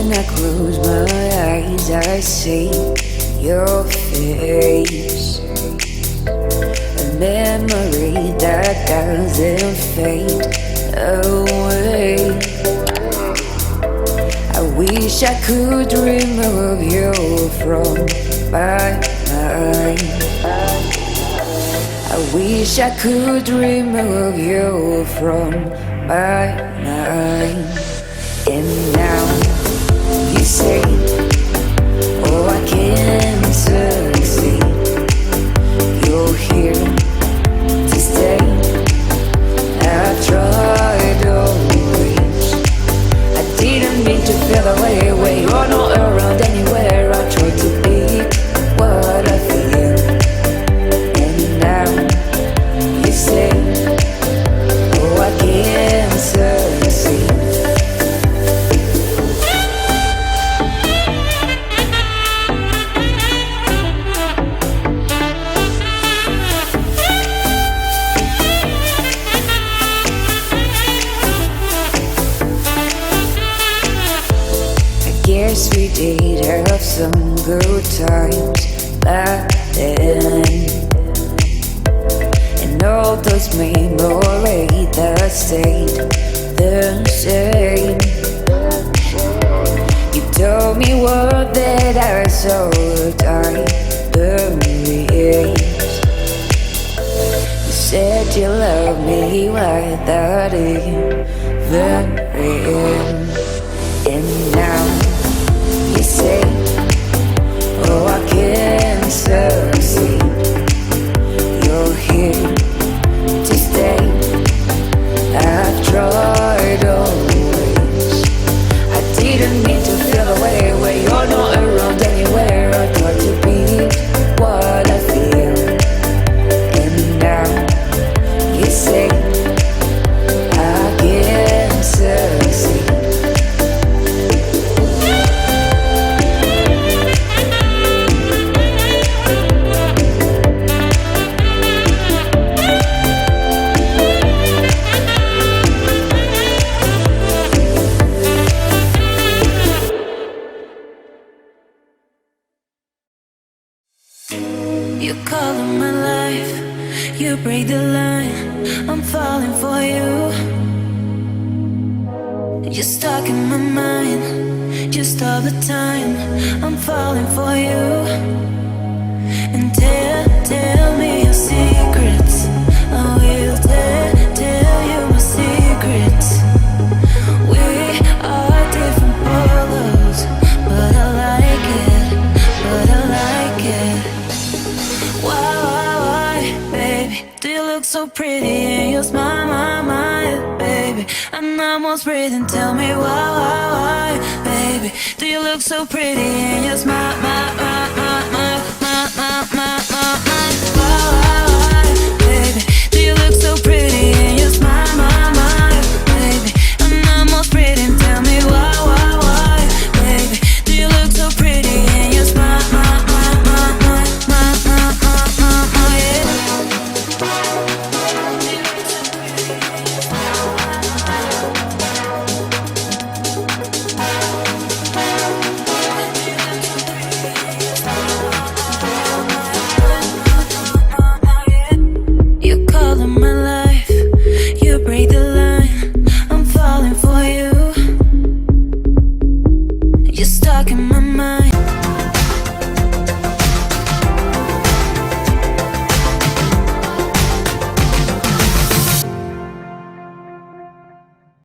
When I close my eyes, I see your face, a memory that doesn't fade away. I wish I could remove you from my mind. I wish I could remove you from my mind. And now you say, oh, I can't succeed. You're here to stay. I've tried always. I didn't mean to feel the way where you're not around anywhere. I tried to be what I feel. And now you say, oh, I can't succeed. Guess we did have some good times back then, and all those memories that stayed the same. You told me what that I saw diaries. You said you loved me without even real. And now you say, oh, I can't succeed. You're here to stay. I've tried always. I didn't mean to feel the way where you're not around anywhere. I thought to be what I feel. And now you say, I can't succeed. You color my life, you break the line, I'm falling for you. You're stuck in my mind, just all the time, I'm falling for you. And tell me your secrets, I will tell you my secrets. We are different polos, but I like it. Why, baby, do you look so pretty and you smile, my, baby? I'm almost breathing, tell me why, baby, do you look so pretty and you smile, my.